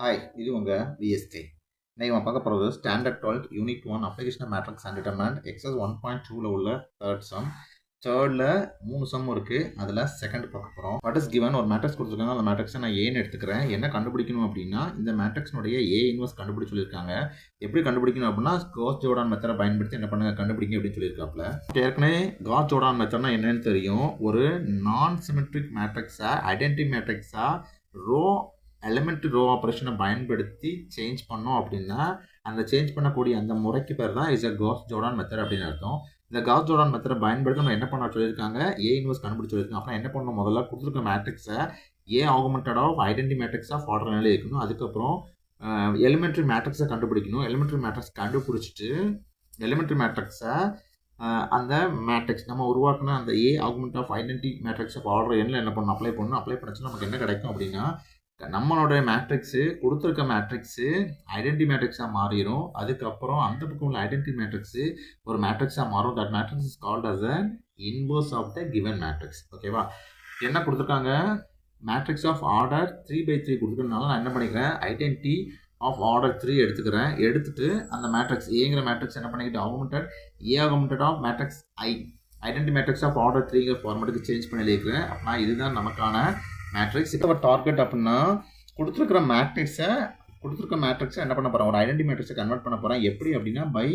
Hi, இது உங்கள் VSK. இன்னைக்கு நம்ம பார்க்க போகிறது standard 12 unit 1 application matrix and determinant exercise 1.2ல உள்ள தேர்ட் சம். தேர்டில் 3 சம் இருக்குது. அதில் செகண்ட் பார்க்க போகிறோம். வாட் இஸ் கிவன் ஒரு மேட்ரிக்ஸ் கொடுத்துருக்காங்க. அந்த மேட்ரிக்ஸை நான் ஏன்னு எடுத்துக்கிறேன். என்ன கண்டுபிடிக்கணும் அப்படின்னா இந்த மேட்ரிக்ஸ்னுடைய ஏ இன்வர்ஸ் கண்டுபிடிச்சு சொல்லியிருக்காங்க. எப்படி கண்டுபிடிக்கணும் அப்படின்னா காஸ் ஜோர்டான் மெத்தடை பயன்படுத்தி என்ன பண்ணுங்க கண்டுபிடிங்க அப்படின்னு சொல்லியிருக்காப்புல. ஏற்கனவே காஸ் ஜோர்டான் மெத்தட்னா என்னன்னு தெரியும். ஒரு நான் சிமெட்ரிக் மேட்ரிக்ஸை ஐடென்டி மேட்ரிக்ஸாக ரோ எலிமெண்ட் ரோ ஆப்ரேஷனை பயன்படுத்தி சேஞ்ச் பண்ணோம் அப்படின்னா அந்த சேஞ்ச் பண்ணக்கூடிய அந்த முறைக்கு பேர் தான் is a cos Jordan method அப்படின்னு அர்த்தம். இந்த காஸ் ஜோர்டான் மெத்தடை பயன்படுத்தி நம்ம என்ன பண்ண சொல்லியிருக்காங்க, ஏ இன்வர்ஸ் கண்டுபிடிச்சு சொல்லியிருக்காங்க. அப்புறம் என்ன பண்ணணும், முதல்ல கொடுத்துருக்க மேட்ரிக்ஸை A augmented of identity matrix of order நிலையில் இருக்கணும். அதுக்கப்புறம் எலிமெண்ட்ரி மேட்ரிக்ஸை கண்டுபிடிக்கணும். எலிமெண்ட்ரி மேட்ரிக்ஸ் கண்டுபிடிச்சிட்டு எலிமெண்ட்ரி மேட்ரிக்ஸை அந்த மேட்ரிக்ஸ் நம்ம உருவாக்கின அந்த A augment of identity matrix of order எண்ணில் என்ன பண்ணணும், அப்ளை பண்ணணும். அப்ளை பண்ணிச்சுன்னா நமக்கு என்ன கிடைக்கும் அப்படின்னா நம்மளுடைய மேட்ரிக்ஸு கொடுத்துருக்க மேட்ரிக்ஸு ஐடென்டி மேட்ரிக்ஸாக மாறிடும். அதுக்கப்புறம் அந்த பக்கம் உள்ள ஐடென்டி மேட்ரிக்ஸு ஒரு மேட்ரிக்ஸாக மாறும். That matrix is called as a inverse of the given matrix. ஓகேவா? என்ன கொடுத்துருக்காங்க, மேட்ரிக்ஸ் ஆஃப் ஆர்டர் 3/3 கொடுத்துருக்கனால நான் என்ன பண்ணிக்கிறேன், ஐடென்டி ஆஃப் ஆர்டர் 3 எடுத்துக்கிறேன். எடுத்துட்டு அந்த மேட்ரிக்ஸ் ஏங்கிற மேட்ரிக்ஸ் என்ன பண்ணிக்கிட்டு augmented A augmented of matrix identity matrix of order 3ங்கிற ஃபார்மேட்டுக்கு சேஞ்ச் பண்ணி எழுதிக்கிறேன். அப்படின்னா இதுதான் நமக்கான மேட்ரிக்ஸ். இப்போ டார்கெட் அப்படின்னா கொடுத்துருக்க மேட்ரிக்ஸை என்ன பண்ண போகிறேன், ஒரு ஐடென்டி மேட்ரிக்ஸை கன்வெர்ட் பண்ண போகிறேன். எப்படி அப்படின்னா பை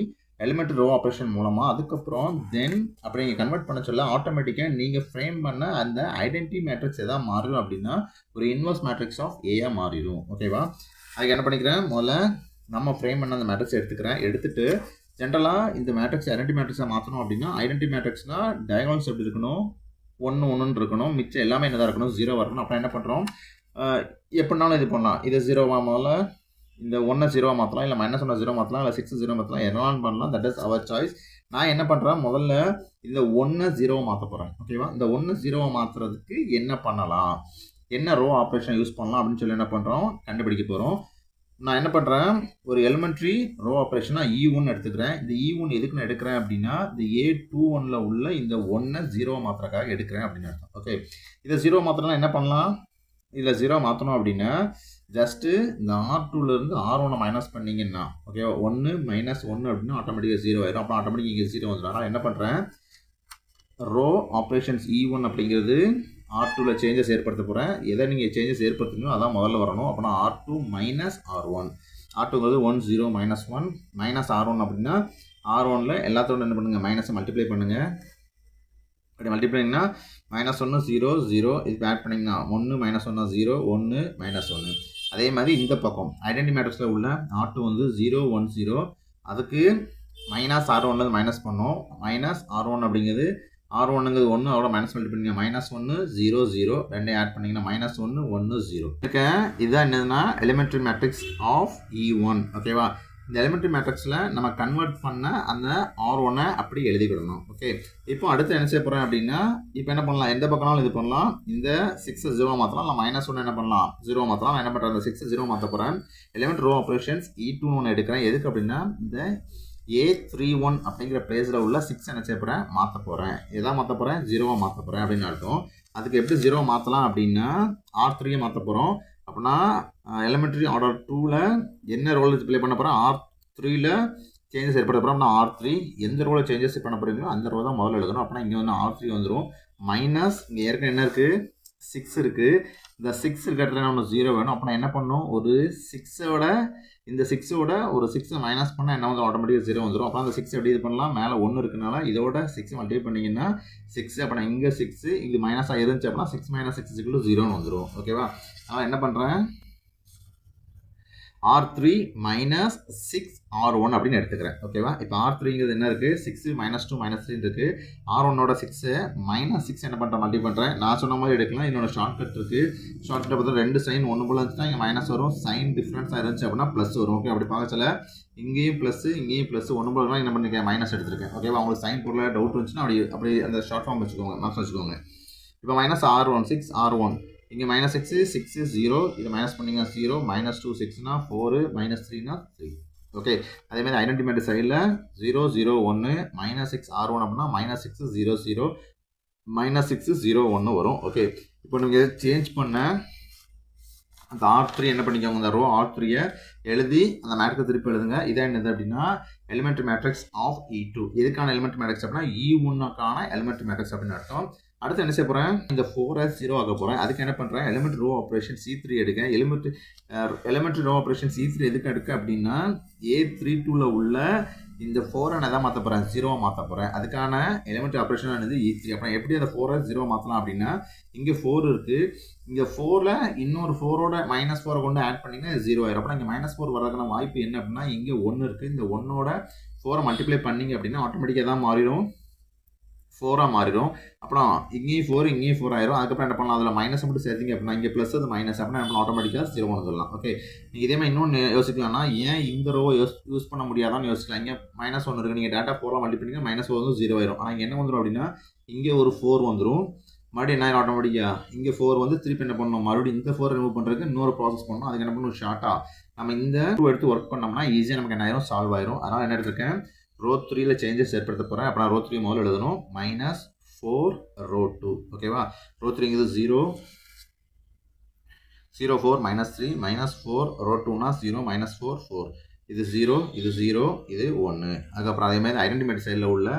எலிமெண்ட் ரோ ஆப்ரேஷன் மூலமாக. அதுக்கப்புறம் தென் அப்படி நீங்கள் கன்வெர்ட் பண்ண சொல்ல ஆட்டோமேட்டிக்காக நீங்கள் ஃப்ரேம் பண்ண அந்த ஐடென்டி மேட்ரிக்ஸ் எதாவது மாறிடும் அப்படின்னா ஒரு இன்வர்ஸ் மேட்ரிக்ஸ் ஆஃப் ஏயாக மாறிடும். ஓகேவா? அதுக்கு என்ன பண்ணிக்கிறேன், முதல்ல நம்ம ஃப்ரேம் பண்ண அந்த மேட்ரிக்ஸ் எடுத்துக்கிறேன். எடுத்துட்டு ஜென்ரலாக இந்த மேட்ரிக்ஸ் ஐடென்டி மேட்ரிக்ஸாக மாற்றணும் அப்படின்னா ஐடென்டி மேட்ரிக்ஸ்னால் டயகோனல்ஸ் எப்படி இருக்கணும், 1 இருக்கணும். மிச்சம் எல்லாமே என்னதான் இருக்கணும், 0 இருக்கணும். அப்புறம் என்ன பண்ணுறோம், எப்படினாலும் இது பண்ணலாம். இதை 0வாக முதல்ல இந்த 1 0 மாற்றலாம், இல்லை -1 0 மாற்றலாம், இல்லை 6 0 மாற்றலாம், என்னெல்லாம் பண்ணலாம். That is our choice. நான் என்ன பண்ணுறேன், முதல்ல இந்த 1 0 மாற்ற போகிறேன். ஓகேவா? இந்த 1 0 மாற்றுறதுக்கு என்ன பண்ணலாம், என்ன ரோ ஆப்ரேஷன் யூஸ் பண்ணலாம் அப்படின்னு சொல்லி என்ன பண்ணுறோம், கண்டுபிடிக்க போகிறோம். நான் என்ன பண்ணுறேன், ஒரு எலிமெண்ட்ரி ரோ ஆப்ரேஷனாக E1 எடுத்துக்கிறேன். இந்த E1 எதுக்கு நான் எடுக்கிறேன் அப்படின்னா இந்த A21ல் உள்ள இந்த 1 0 மாத்திரக்காக எடுக்கிறேன் அப்படின்னு அர்த்தம். ஓகே, இதை 0 மாத்திரம்னா என்ன பண்ணலாம், இதில் 0 மாற்றணும் அப்படின்னா ஜஸ்ட்டு இந்த R2லேருந்து R1 மைனஸ் பண்ணிங்கன்னா ஓகே, 1 - 1 அப்படின்னா ஆட்டோமேட்டிக்காக 0 ஆயிடும். அப்புறம் ஆட்டோமேட்டிக் இங்கே 0 வந்துடும். ஆனால் என்ன பண்ணுறேன், ரோ ஆப்ரேஷன்ஸ் E1 அப்படிங்கிறது R2ல் சேஞ்சஸ் ஏற்படுத்த போகிறேன். எதை நீங்கள் சேஞ்சஸ் ஏற்படுத்தணும் அதான் முதல்ல வரணும். அப்படின்னா R2 - R1. R2ங்கிறது 1 0 -1 -R1 அப்படின்னா R1ல் எல்லாத்தோட என்ன பண்ணுங்கள், மைனஸை மல்டிப்ளை பண்ணுங்கள். அப்படி மல்டிப்ளைங்கன்னா -1 0 0 இது ஆட் பண்ணிங்கன்னா 1 -1 0 1 -1. அதே மாதிரி இந்த பக்கம் ஐடென்டி மேட்ரிக்ஸில் உள்ள R2 வந்து 0 1 0, அதுக்கு -R1லேருந்து மைனஸ் பண்ணோம். -R1 அப்படிங்கிறது R1ங்கிறது 1, அதோட மைனஸ் மல்டி பண்ணிங்க -1 0 0 ரெண்டையும் ஆட் பண்ணிங்கன்னா -1 1 0 இருக்க. இதுதான் என்னதுன்னா எலிமெண்ட்ரி மேட்ரிக்ஸ் ஆஃப் E1. ஓகேவா? இந்த எலிமெண்ட்ரி மேட்ரிக்ஸில் நம்ம கன்வெர்ட் பண்ண அந்த R1 அப்படி எழுதிக்கிடணும். ஓகே, இப்போ அடுத்து என்ன செய்ய போகிறேன் அப்படின்னா இப்போ என்ன பண்ணலாம், எந்த பக்கம்னாலும் இது பண்ணலாம். இந்த 6 0 மாற்றலாம், இல்லை -1 என்ன பண்ணலாம் 0 மாற்றலாம். நான் என்ன பண்ணுறேன், இந்த 6 0 மாற்ற போகிறேன். எலிமெண்ட் ரோ ஆப்ரேஷன்ஸ் E2 ஒன்று எடுக்கிறேன். எதுக்கு அப்படின்னா இந்த A31 அப்படிங்கிற பிளேஸில் உள்ள 6 என்ன செய்ய போகிறேன், மாற்ற போகிறேன். எதாவது மாற்ற போகிறேன், 0 மாற்ற போகிறேன் அப்படின்னு அர்த்தம். அதுக்கு எப்படி 0 மாற்றலாம் அப்படின்னா R3 மாற்ற போகிறோம். அப்படின்னா எலிமெண்ட்ரி ஆர்டர் 2ல் என்ன ரோல் ப்ளே பண்ண போகிறேன், R3ல் சேஞ்சஸ் ஏற்படுத்த போகிறோம். அப்படின்னா R3 எந்த ரோவில் சேஞ்சஸ் பண்ண போகிறீங்களோ அந்த ரோ தான் முதல்ல எழுதணும். அப்படின்னா இங்கே வந்து R3 வந்துடும். மைனஸ் இங்கே ஏற்கனவே என்ன இருக்குது, 6 இருக்குது. இந்த 6 இருக்கிற ஒன்று 0 வேணும். அப்போ நான் என்ன பண்ணணும், ஒரு 6ஓட இந்த 6ஓட ஒரு 6 மைனஸ் பண்ணால் என்ன வந்து ஆட்டோமேட்டிக்காக 0 வந்துடும். அப்புறம் அந்த 6 எப்படி இது பண்ணலாம், மேலே 1 இருக்குனால இதோட 6 மல்டிப்ளை பண்ணிங்கன்னா 6. அப்போ நான் இங்கே 6 இது மைனஸாக இருந்துச்சு அப்படின்னா 6 - 6 = 0 வந்துடும். ஓகேவா? அதனால் என்ன பண்ணுறேன், R3 - 6 R1 அப்படின்னு எடுத்துக்கிறேன். ஓகேவா? இப்போ R3ங்கிறது என்ன இருக்குது, 6 -2 -3 இருக்குது. R1ஓட 6 -6 என்ன பண்ணுறேன், மல்டி பண்ணுறேன். நான் சொன்ன மாதிரி எடுக்கலாம். என்னோட ஷார்ட்கட் இருக்குது. ஷார்ட்கட்டை பார்த்தா 2 சைன் 1 போல் இருந்துச்சுன்னா இங்கே மைனஸ் வரும். சைன் டிஃப்ரென்ஸாக இருந்துச்சு அப்படின்னா ப்ளஸ் வரும். ஓகே, அப்படி பார்க்க சொல்ல இங்கேயும் ப்ளஸ் இங்கேயும் ப்ளஸ் 1 போல் என்ன பண்ணிருக்கேன், மைனஸ் எடுத்துருக்கேன். ஓகேவா? உங்களுக்கு சைன் பொருள் டவுட் இருந்துச்சுன்னா அப்படி அந்த ஷார்ட் ஃபார்ம் வச்சுக்கோங்க, மார்க்ஸ் வச்சுக்கோங்க. இப்போ -R1 6 R1 இங்கே -6 6 0, இது மைனஸ் பண்ணிங்கன்னா 0 -2 6னா 4 -3னா 3. ஓகே, அதேமாதிரி ஐடென்டி மேட்ரிக்ஸ் சைடில் 0 0 1 -6 R1 அப்படின்னா -6 0 0 -6 0 1 வரும். ஓகே, இப்போ நீங்கள் சேஞ்ச் பண்ண அந்த R3 என்ன பண்ணிக்கோங்க, இந்த ரோ R3 எழுதி அந்த மேட்ரிக்ஸ் திருப்பி எழுதுங்க. இதான் என்னது அப்படின்னா எலிமெண்ட்ரி மேட்ரிக்ஸ் ஆஃப் E2. எதுக்கான எலிமெண்ட்ரி மேட்ரிக்ஸ் அப்படின்னா E1க்கான எலிமெண்ட்ரி மேட்ரிக்ஸ் அப்படின்னு அர்த்தம். அடுத்து என்ன செய்ய போகிறேன், இந்த 4 0 ஆக போகிறேன். அதுக்கு என்ன பண்ணுறேன், எலிமெண்ட்ரி ரோ ஆப்ரேஷன் C3 எடுக்க. எலிமெண்ட்ரி ரோ ஆப்ரேஷன் C3 எதுக்கு எடுக்க அப்படின்னா A32ல் உள்ள இந்த 4 எதை மாற்ற போகிறேன், 0 மாற்ற போகிறேன். அதுக்கான எலிமெண்ட்ரி ஆப்ரேஷன் என்னது E3. அப்புறம் எப்படி அந்த 4 0 மாற்றலாம் அப்படின்னா இங்கே 4 இருக்குது, இங்கே 4ல் இன்னொரு 4ஓட -4 கொண்டு ஆட் பண்ணிங்கன்னா 0 ஆயிரும். அப்புறம் இங்கே -4 வர்றதுக்கான வாய்ப்பு என்ன அப்படின்னா இங்கே 1 இருக்குது, இந்த 1ஓட 4 மல்டிப்ளை பண்ணிங்க அப்படின்னா ஆட்டோமேட்டிக்காக தான் மாறிடும், 4 மாறிடும். அப்புறம் இங்கேயும் 4 இங்கேயும் 4 ஆயிரும். அதுக்கப்புறம் என்ன பண்ணலாம், அதில் மைனஸ் மட்டும் சேர்த்திங்க அப்படின்னா இங்கே ப்ளஸ் அது மைனஸ் அப்படின்னா என்ன ஆட்டோமேட்டிக்காக 0 வந்துடலாம். ஓகே, நீங்கள் இதே மாதிரி இன்னொன்று யோசிக்கலாம்னா ஏன் இந்த ரோவை யூஸ் பண்ண முடியாதான்னு யோசிக்கலாம். இங்கே -1 இருக்குது, நீங்கள் டேட்டா 4 மல்டிப்ளை பண்ணிங்க -4 வந்து 0 ஆயிரும். ஆனால் இங்கே என்ன வந்துடும் அப்படின்னா இங்கே ஒரு 4 வந்துடும், மறுபடியும் என்ன ஆட்டோமேட்டிக்காக இங்கே 4 வந்து திருப்பி என்ன பண்ணணும், மறுபடியும் இந்த 4 ரிமூவ் பண்ணுறதுக்கு இன்னொரு ப்ராசஸ் பண்ணணும். அதுக்கு என்ன பண்ணணும், ஷார்ட்டாக நம்ம இந்த 2 எடுத்து ஒர்க் பண்ணோம்னா ஈஸியாக நமக்கு என்ன ஆயிரும், சால்வ் ஆயிரும். அதனால் என்ன எடுத்துருக்கேன், ரோ 3ல் சேஞ்சஸ் ஏற்படுத்த போகிறேன். அப்புறம் ரோ 3 முதல்ல எழுதணும், -4 ரோ 2. ஓகேவா, ரோ 3ங்கிறது 0 0 4 -3 -4 ரோ 2னா 0 -4 4. இது 0 இது 0 இது 1. அதுக்கப்புறம் அதே மாதிரி ஐடென்டிமேட் சைடில் உள்ள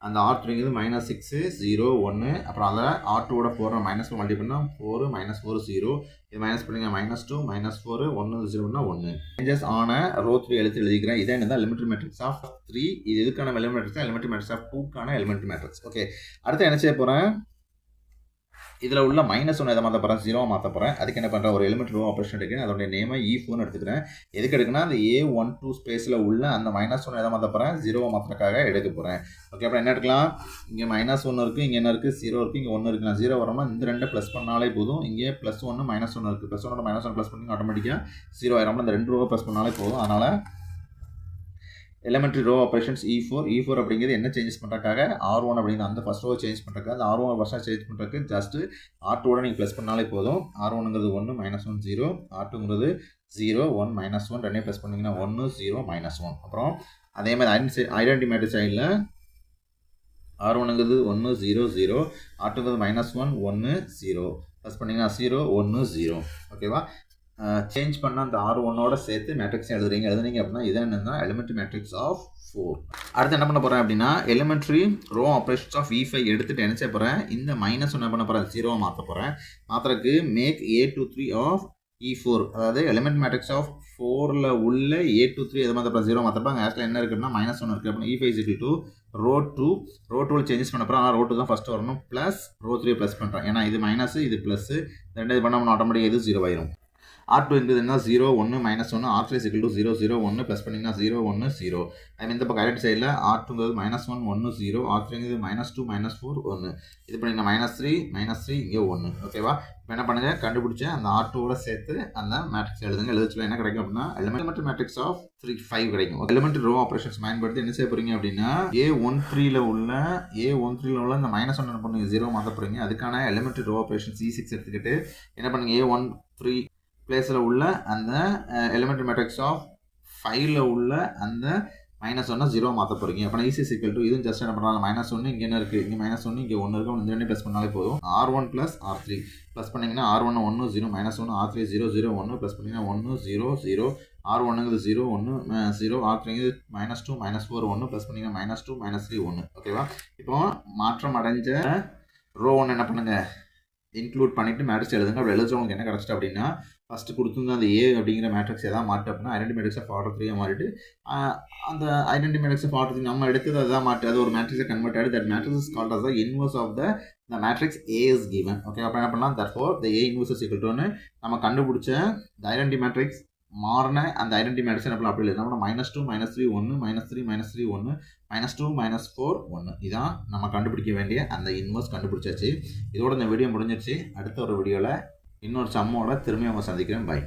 அந்த R3ங்கிறது -6 0 1. அப்புறம் அதில் R2ஓட 4 -4 மல்டி பண்ணால் 4 -4 0. இது மைனஸ் பண்ணிங்க -2 -4 1 0னா 1. சேஞ்சஸ் ஆன ரோ 3 எழுதிக்கிறேன். இதான் என்ன எலிமெண்ட்ரி மேட்ரிக்ஸ் ஆஃப் 3. இது எதுக்கான elementary matrix, elementary matrix of 2க்கான எலிமெண்ட்ரி மேட்ரிக்ஸ். ஓகே, அடுத்து என்ன செய்ய போகிறேன், இதில் உள்ள -1 எதை மாற்ற போகிறேன், 0 மாற்ற போகிறேன். அதுக்கு என்ன பண்ணுறேன், ஒரு எலிமெண்ட் ரோ ஆப்ரேஷன் எடுக்கிறேன். அதோடைய நேமை E4 எடுத்துக்கிறேன். எதுக்கு எடுக்குன்னா அந்த A12 ஸ்பேஸில் உள்ள அந்த -1 எதை மாற்ற போகிறேன், 0 மாற்றுறதுக்காக எடுக்க போகிறேன். ஓகே, அப்புறம் என்ன எடுக்கலாம், இங்கே -1 இருக்குது, இங்கே என்ன இருக்குது 0 இருக்குது, இங்கே 1 இருக்குது. நான் 0 வரோம்னா இந்த 2 ப்ளஸ் பண்ணாலே போதும். இங்கே +1 -1 இருக்குது, +1 -1 ப்ளஸ் பண்ணி ஆட்டோமேட்டிக்காக 0 ஆயிரும். அந்த 2 ரோவை ப்ளஸ் பண்ணாலே போதும். அதனால் எலிமெண்ட்ரி ரோ ஆப்ரேஷன்ஸ் E4 அப்படிங்கிறது என்ன சேஞ்சஸ் பண்ணுறதுக்காக, R1 அப்படிங்கிற அந்த ஃபஸ்ட் ரோ சேஞ்ச் பண்ணுறதுக்காக, அந்த R1 ஃபஸ்ட்டாக சேஞ்ச் பண்ணுறதுக்கு ஜஸ்ட்டு R2ஓட நீங்கள் ப்ளஸ் பண்ணாலே போதும். R1ங்கிறது 1 -1 0, R2ங்கிறது 0 1 -1 ரெண்டையும் ப்ளஸ் பண்ணிங்கன்னா 1 0 -1. அப்புறம் அதே மாதிரி ஐடென்டி மேட்ரிக்ஸ் சைடில் R1ங்கிறது 1 0 0, R2ங்கிறது -1 1 0 ப்ளஸ் பண்ணிங்கன்னா 0 1 0. ஓகேவா, சேஞ்ச் பண்ண அந்த R1ஓட சேர்த்து மேட்ரிக்ஸ் எழுதுறீங்க அப்படின்னா இதான் என்னன்னா எலிமெண்ட்ரி மேட்ரிக்ஸ் ஆஃப் 4. அடுத்து என்ன பண்ண போகிறேன் அப்படின்னா elementary row operations of E5 எடுத்துகிட்டு என்ன செய்ய போகிறேன், இந்த -1 என்ன பண்ண போகிறேன், 0 மாற்ற போகிறேன். மாற்றுறதுக்கு மேக் A23 ஆஃப் E4, அதாவது எலிமெண்ட் மேட்ரிக்ஸ் ஆஃப் 4ல் உள்ள A23 எதை மாற்ற போகிறேன், 0 மாற்றப்பாங்க. ஆக்சுவலாக என்ன இருக்குன்னா -1 இருக்குது. அப்படின்னா E5 ரோ 2 ரோ 2 சேஞ்சஸ் பண்ண போகிறோம். ஆனால் ரோ 2 தான் ஃபஸ்ட்டு வரணும், ப்ளஸ் ரோ 3 ப்ளஸ் பண்ணுறேன். ஏன்னா இது மைனஸ் இது ப்ளஸ், ரெண்டு இது பண்ணாமல் ஆட்டோமேட்டிக்காக இது 0 ஆயிரும். R2 என்பது என்ன 0 1 -1, R3 0 0 1 ப்ளஸ் பண்ணிங்கன்னா 0 1 0. ஐ இந்த பக்கம் ரைட் சைடில் R2ங்கிறது -1 1 0, R3ங்கிறது -2 -4 1. இது பண்ணிங்கன்னா -3 இங்கே 1. ஓகேவா, இப்போ என்ன பண்ணுங்கள், கண்டுபிடிச்ச அந்த R2ஓட சேர்த்து அந்த மேட்ரிக்ஸ் எழுதுங்க. என்ன கிடைக்கும் அப்படின்னா எலிமெண்ட்ரி மேட்ரிக்ஸ் ஆஃப் 3 5 கிடைக்கும். எலிமெண்ட்ரி ரோ ஆப்ரேஷன்ஸ் பயன்படுத்தி என்ன செய்ய போகிறீங்க அப்படின்னா A13ல் உள்ள இந்த -1 என்ன பண்ணுங்க 0 மாற்ற போகிறீங்க. அதுக்கான எலிமெண்ட்ரி ரோ ஆப்ரேஷன் C6 எடுத்துக்கிட்டு என்ன பண்ணுங்க, A13 பிளேஸில் உள்ள அந்த எலிமெண்ட்ரி மேட்ரிக்ஸ் ஆஃப் 5ல் உள்ள அந்த -1 0 மாற்ற போகிறீங்க. அப்போ ஈஸி சிக்கல் டு இதுவும் ஜஸ்ட் என்ன பண்ணுறாங்க, -1 இங்கே என்ன இருக்குது, இங்கே -1 இங்கே 1 இருக்குது, இந்த 2 ப்ளஸ் பண்ணாலே போதும். R1 + R3 ப்ளஸ் பண்ணிங்கன்னா R1 1 0 -1, R3 0 0 1 ப்ளஸ் பண்ணிங்கன்னா 1 0 0, R1ங்கிறது 0 1 0, R3ங்கிறது -2 -4 1 ப்ளஸ் பண்ணிங்கன்னா -2 -3 1. ஓகேவா, இப்போ மாற்றம் அடைஞ்ச ரோ 1 என்ன பண்ணுங்கள், இன்க்ளூட் பண்ணிவிட்டு மேட்ரிக்ஸ் எழுதுங்க. அப்படி எழுதுறவங்களுக்கு என்ன கிடச்சிட்டு அப்படின்னா ஃபஸ்ட்டு கொடுத்துருந்த அந்த A அப்படிங்கிற மேட்ரிக்ஸ் எதாவது மாட்டு அப்படின்னா ஐடென்டி மேட்ரிக்ஸ் ஆஃப் ஆர்டர் 3 மாறிட்டு அந்த ஐடென்டி மேட்ரிக்ஸ் ஆஃப் ஆர்டர் 3 நம்ம எடுத்தது அதான் மாட்டு, அது ஒரு மேட்ரிக்ஸை கன்வெர்ட் ஆகிட்டு that matrix is called as the inverse of the matrix A is given. Okay, அப்போ என்ன பண்ணலாம், therefore the A inverse is equal to நம்ம கண்டுபிடிச்ச த ஐடென்டி மேட்ரிக்ஸ் மாறின அந்த ஐடென்டி மேட்ரிக்ஸ் என்ன பண்ணலாம், அப்படி இல்லை நம்ம -2 -3 1 -3 -3 1 -2 -4 1. இதான் நம்ம கண்டுபிடிக்க வேண்டிய அந்த இன்வர்ஸ் கண்டுபிடிச்சாச்சு. இதோட இந்த வீடியோ முடிஞ்சிருச்சு. அடுத்த ஒரு வீடியோவில் இன்னொரு சம்மோட திரும்பி அவங்க சந்திக்கிறேன். பை.